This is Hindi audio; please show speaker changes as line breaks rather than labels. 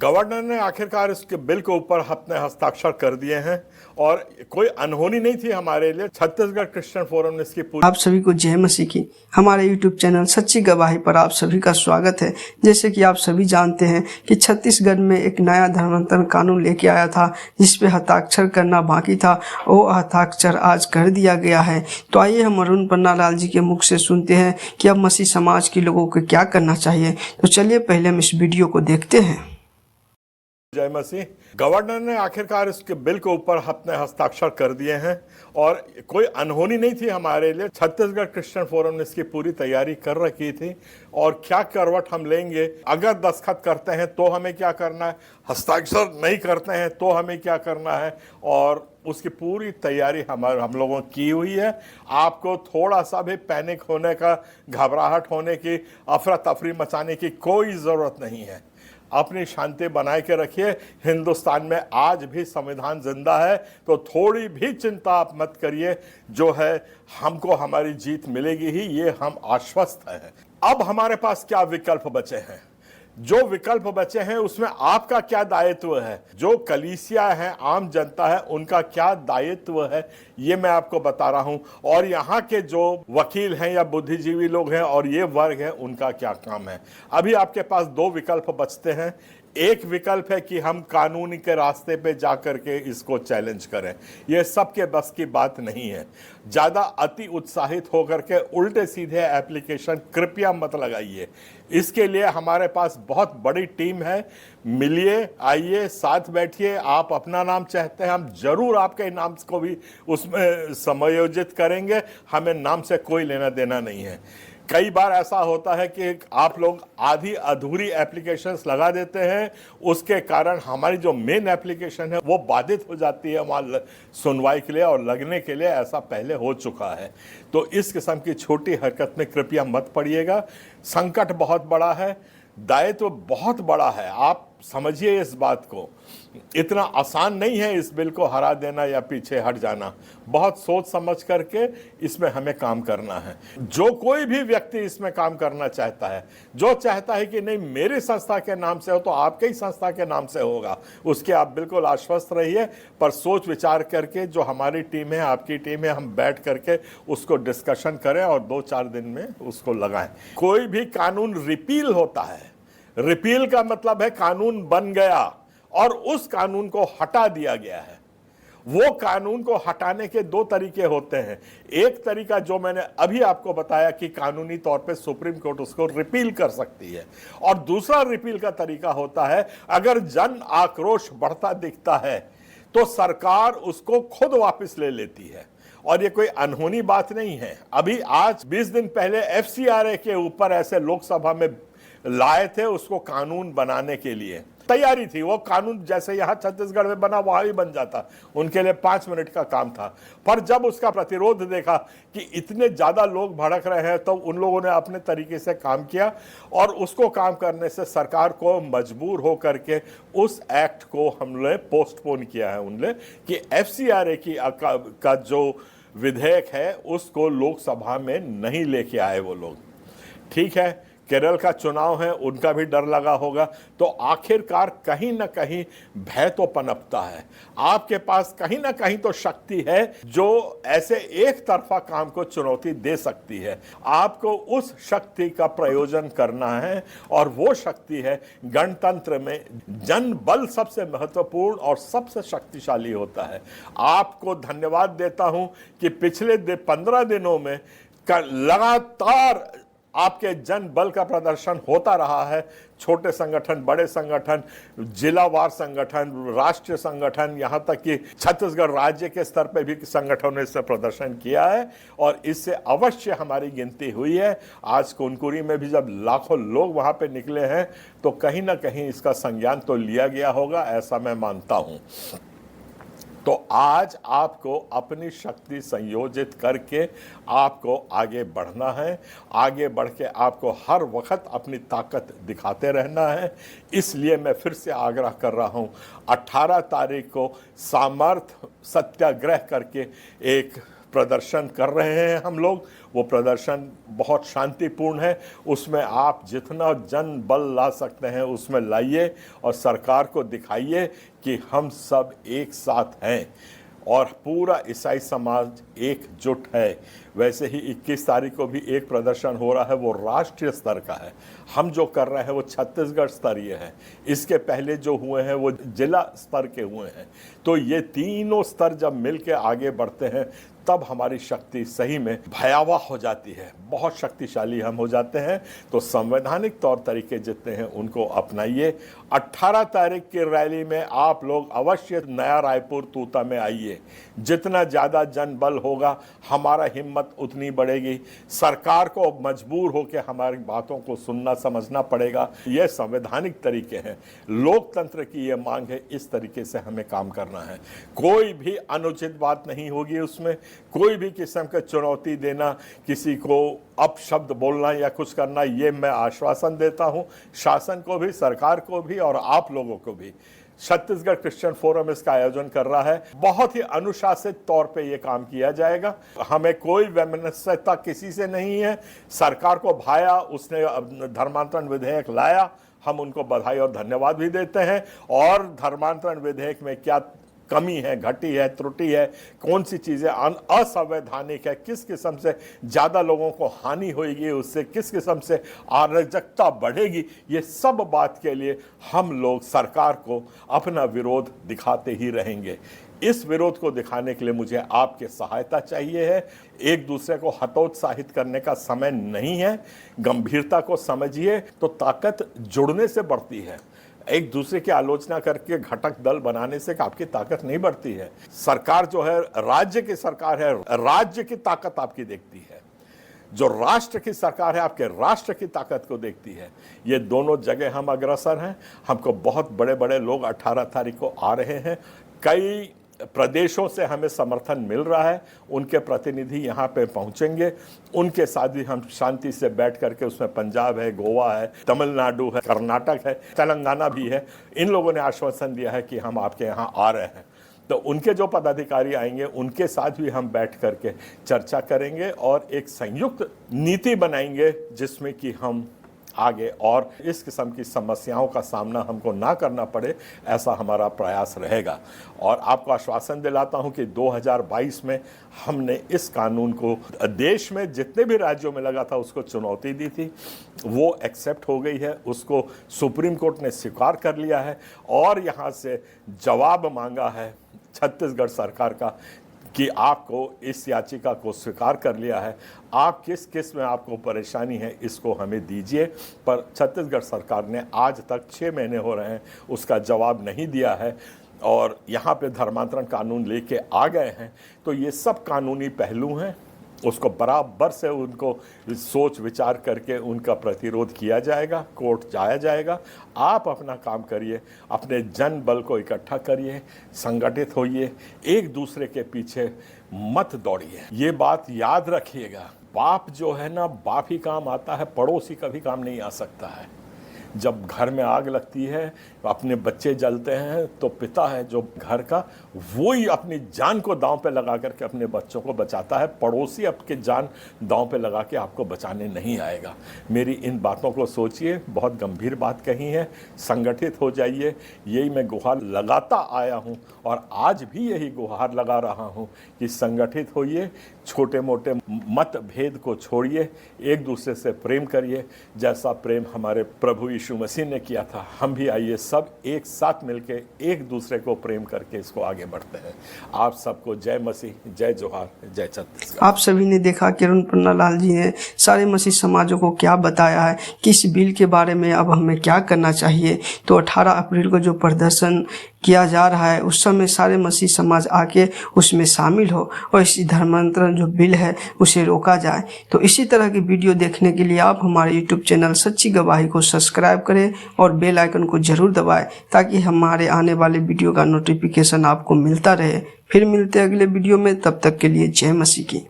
गवर्नर ने आखिरकार इसके बिल के ऊपर अपने हस्ताक्षर कर दिए हैं और कोई अनहोनी नहीं थी हमारे लिए। छत्तीसगढ़ क्रिश्चियन फोरम ने इसकी पूरी
आप सभी को जय मसीह की। हमारे यूट्यूब चैनल सच्ची गवाही पर आप सभी का स्वागत है। जैसे कि आप सभी जानते हैं कि छत्तीसगढ़ में एक नया धर्मांतरण कानून लेके आया था जिस पे हस्ताक्षर करना बाकी था, वो हस्ताक्षर आज कर दिया गया है। तो आइए हम अरुण पन्नालाल जी के मुख से सुनते हैं कि अब मसीह समाज के लोगों को क्या करना चाहिए। तो चलिए पहले हम इस वीडियो को देखते हैं।
जय मसीह। गवर्नर ने आखिरकार इसके बिल के ऊपर अपने हस्ताक्षर कर दिए हैं और कोई अनहोनी नहीं थी हमारे लिए। छत्तीसगढ़ क्रिश्चियन फोरम ने इसकी पूरी तैयारी कर रखी थी और क्या करवट हम लेंगे, अगर दस्तखत करते हैं तो हमें क्या करना है, हस्ताक्षर नहीं करते हैं तो हमें क्या करना है, और उसकी पूरी तैयारी हम लोगों की हुई है। आपको थोड़ा सा भी पैनिक होने का, घबराहट होने की, अफरा तफरी मचाने की कोई ज़रूरत नहीं है। अपनी शांति बनाए के रखिए। हिंदुस्तान में आज भी संविधान जिंदा है, तो थोड़ी भी चिंता आप मत करिए। जो है हमको हमारी जीत मिलेगी ही, ये हम आश्वस्त हैं। अब हमारे पास क्या विकल्प बचे हैं? जो विकल्प बचे हैं उसमें आपका क्या दायित्व है, जो कलीसिया है, आम जनता है, उनका क्या दायित्व है, ये मैं आपको बता रहा हूं। और यहाँ के जो वकील हैं या बुद्धिजीवी लोग हैं और ये वर्ग है, उनका क्या काम है। अभी आपके पास दो विकल्प बचते हैं। एक विकल्प है कि हम कानूनी के रास्ते पे जाकर के इसको चैलेंज करें। यह सबके बस की बात नहीं है। ज़्यादा अति उत्साहित होकर के उल्टे सीधे एप्लीकेशन कृपया मत लगाइए। इसके लिए हमारे पास बहुत बड़ी टीम है। मिलिए, आइए, साथ बैठिए। आप अपना नाम चाहते हैं, हम जरूर आपके नाम को भी उसमें समायोजित करेंगे। हमें नाम से कोई लेना देना नहीं है। कई बार ऐसा होता है कि आप लोग आधी अधूरी एप्लीकेशंस लगा देते हैं, उसके कारण हमारी जो मेन एप्लीकेशन है वो बाधित हो जाती है वहाँ सुनवाई के लिए और लगने के लिए। ऐसा पहले हो चुका है। तो इस किस्म की छोटी हरकत में कृपया मत पड़िएगा। संकट बहुत बड़ा है, दायित्व बहुत बड़ा है। आप समझिए इस बात को। इतना आसान नहीं है इस बिल को हरा देना या पीछे हट जाना। बहुत सोच समझ करके इसमें हमें काम करना है। जो कोई भी व्यक्ति इसमें काम करना चाहता है, जो चाहता है कि नहीं मेरी संस्था के नाम से हो तो आपके ही संस्था के नाम से होगा, उसके आप बिल्कुल आश्वस्त रहिए। पर सोच विचार करके जो हमारी टीम है, आपकी टीम है, हम बैठ करके उसको डिस्कशन करें और 2-4 दिन में उसको लगाएं। कोई भी कानून रिपील होता है। रिपील का मतलब है कानून बन गया और उस कानून को हटा दिया गया है। वो कानून को हटाने के दो तरीके होते हैं। एक तरीका जो मैंने अभी आपको बताया कि कानूनी तौर पे सुप्रीम कोर्ट उसको रिपील कर सकती है, और दूसरा रिपील का तरीका होता है अगर जन आक्रोश बढ़ता दिखता है तो सरकार उसको खुद वापस ले लेती है। और ये कोई अनहोनी बात नहीं है। अभी आज 20 दिन पहले FCRA के ऊपर ऐसे लोकसभा में लाए थे, उसको कानून बनाने के लिए तैयारी थी। वो कानून जैसे यहाँ छत्तीसगढ़ में बना वहां भी बन जाता, उनके लिए 5 मिनट का काम था। पर जब उसका प्रतिरोध देखा कि इतने ज्यादा लोग भड़क रहे हैं, तो उन लोगों ने अपने तरीके से काम किया और उसको काम करने से सरकार को मजबूर हो करके उस एक्ट को हमने पोस्टपोन किया है उनने, कि FCRA की का जो विधेयक है उसको लोकसभा में नहीं लेके आए वो लोग। ठीक है, केरल का चुनाव है, उनका भी डर लगा होगा। तो आखिरकार कहीं ना कहीं भय तो पनपता है। आपके पास कहीं ना कहीं तो शक्ति है जो ऐसे एक तरफा काम को चुनौती दे सकती है। आपको उस शक्ति का प्रयोजन करना है, और वो शक्ति है गणतंत्र में जन बल सबसे महत्वपूर्ण और सबसे शक्तिशाली होता है। आपको धन्यवाद देता हूं कि पिछले 15 दिनों में लगातार आपके जन बल का प्रदर्शन होता रहा है। छोटे संगठन, बड़े संगठन, जिलावार संगठन, राष्ट्रीय संगठन, यहाँ तक कि छत्तीसगढ़ राज्य के स्तर पे भी संगठनों ने इससे प्रदर्शन किया है और इससे अवश्य हमारी गिनती हुई है। आज कुनकुरी में भी जब लाखों लोग वहाँ पे निकले हैं तो कहीं ना कहीं इसका संज्ञान तो लिया गया होगा, ऐसा मैं मानता हूँ। तो आज आपको अपनी शक्ति संयोजित करके आपको आगे बढ़ना है। आगे बढ़ के आपको हर वक्त अपनी ताकत दिखाते रहना है। इसलिए मैं फिर से आग्रह कर रहा हूं, 18 तारीख को सामर्थ्य सत्याग्रह करके एक प्रदर्शन कर रहे हैं हम लोग, वो प्रदर्शन बहुत शांतिपूर्ण है। उसमें आप जितना जन बल ला सकते हैं उसमें लाइए और सरकार को दिखाइए कि हम सब एक साथ हैं और पूरा ईसाई समाज एकजुट है। वैसे ही 21 तारीख को भी एक प्रदर्शन हो रहा है, वो राष्ट्रीय स्तर का है। हम जो कर रहे हैं वो छत्तीसगढ़ स्तरीय है। इसके पहले जो हुए हैं वो जिला स्तर के हुए हैं। तो ये तीनों स्तर जब मिल के आगे बढ़ते हैं तब हमारी शक्ति सही में भयावह हो जाती है, बहुत शक्तिशाली हम हो जाते हैं। तो संवैधानिक तौर तरीके जितने हैं उनको अपनाइए। 18 तारीख की रैली में आप लोग अवश्य नया रायपुर तूता में आइए। जितना ज़्यादा जनबल होगा हमारा हिम्मत उतनी बढ़ेगी। सरकार को मजबूर होकर हमारी बातों को सुनना समझना पड़ेगा। ये संवैधानिक तरीके हैं, लोकतंत्र की ये मांग है, इस तरीके से हमें काम करना है। कोई भी अनुचित बात नहीं होगी उसमें, कोई भी किस्म का चुनौती देना, किसी को अपशब्द बोलना या कुछ करना, ये मैं आश्वासन देता हूं शासन को भी, सरकार को भी और आप लोगों को भी। छत्तीसगढ़ क्रिश्चियन फोरम इसका आयोजन कर रहा है। बहुत ही अनुशासित तौर पे ये काम किया जाएगा। हमें कोई वैमनस्यता किसी से नहीं है। सरकार को भाया, उसने धर्मांतरण विधेयक लाया, हम उनको बधाई और धन्यवाद भी देते हैं। और धर्मांतरण विधेयक में क्या कमी है, घटी है, त्रुटि है, कौन सी चीज़ें असंवैधानिक है, किस किस्म से ज़्यादा लोगों को हानि होगी, उससे किस किस्म से अराजकता बढ़ेगी, ये सब बात के लिए हम लोग सरकार को अपना विरोध दिखाते ही रहेंगे। इस विरोध को दिखाने के लिए मुझे आपकी सहायता चाहिए है। एक दूसरे को हतोत्साहित करने का समय नहीं है। गंभीरता को समझिए तो ताकत जुड़ने से बढ़ती है। एक दूसरे की आलोचना करके घटक दल बनाने से आपकी ताकत नहीं बढ़ती है। सरकार जो है राज्य की सरकार है, राज्य की ताकत आपकी देखती है। जो राष्ट्र की सरकार है आपके राष्ट्र की ताकत को देखती है। ये दोनों जगह हम अग्रसर हैं। हमको बहुत बड़े बड़े लोग 18 तारीख को आ रहे हैं। कई प्रदेशों से हमें समर्थन मिल रहा है। उनके प्रतिनिधि यहाँ पे पहुँचेंगे, उनके साथ भी हम शांति से बैठ करके, उसमें पंजाब है, गोवा है, तमिलनाडु है, कर्नाटक है, तेलंगाना भी है, इन लोगों ने आश्वासन दिया है कि हम आपके यहाँ आ रहे हैं। तो उनके जो पदाधिकारी आएंगे उनके साथ भी हम बैठ करके चर्चा करेंगे और एक संयुक्त नीति बनाएंगे जिसमें कि हम आगे और इस किस्म की समस्याओं का सामना हमको ना करना पड़े, ऐसा हमारा प्रयास रहेगा। और आपको आश्वासन दिलाता हूं कि 2022 में हमने इस कानून को देश में जितने भी राज्यों में लगा था उसको चुनौती दी थी, वो एक्सेप्ट हो गई है, उसको सुप्रीम कोर्ट ने स्वीकार कर लिया है और यहाँ से जवाब मांगा है छत्तीसगढ़ सरकार का कि आपको इस याचिका को स्वीकार कर लिया है। आप किस किस में आपको परेशानी है इसको हमें दीजिए। पर छत्तीसगढ़ सरकार ने आज तक 6 महीने हो रहे हैं उसका जवाब नहीं दिया है और यहाँ पे धर्मांतरण कानून लेके आ गए हैं। तो ये सब कानूनी पहलू हैं, उसको बराबर से उनको सोच विचार करके उनका प्रतिरोध किया जाएगा, कोर्ट जाया जाएगा। आप अपना काम करिए, अपने जन बल को इकट्ठा करिए, संगठित होइए, एक दूसरे के पीछे मत दौड़िए। ये बात याद रखिएगा, बाप जो है ना, बाप ही काम आता है, पड़ोसी कभी काम नहीं आ सकता है। जब घर में आग लगती है, अपने बच्चे जलते हैं, तो पिता है जो घर का, वो ही अपनी जान को दांव पे लगा करके अपने बच्चों को बचाता है। पड़ोसी आपके जान दांव पे लगा के आपको बचाने नहीं आएगा। मेरी इन बातों को सोचिए, बहुत गंभीर बात कही है। संगठित हो जाइए, यही मैं गुहार लगाता आया हूँ और आज भी यही गुहार लगा रहा हूँ कि संगठित होइए, छोटे मोटे मतभेद को छोड़िए, एक दूसरे से प्रेम करिए जैसा प्रेम हमारे प्रभु यीशु मसीह ने किया था। हम भी आइए सब एक साथ मिलके एक दूसरे को प्रेम करके इसको आगे बढ़ते हैं। आप सबको जय मसीह, जय जोहार, जय छत्तीसगढ़।
आप सभी ने देखा कि अरुण पन्नालाल जी ने सारे मसीह समाजों को क्या बताया है कि इस बिल के बारे में अब हमें क्या करना चाहिए। तो 18 अप्रैल को जो प्रदर्शन किया जा रहा है उस समय सारे मसीह समाज आके उसमें शामिल हो और इसी धर्मांतरण जो बिल है उसे रोका जाए। तो इसी तरह की वीडियो देखने के लिए आप हमारे यूट्यूब चैनल सच्ची गवाही को सब्सक्राइब करें और बेल आइकन को जरूर दबाएं ताकि हमारे आने वाले वीडियो का नोटिफिकेशन आपको मिलता रहे। फिर मिलते हैं अगले वीडियो में, तब तक के लिए जय मसीह की।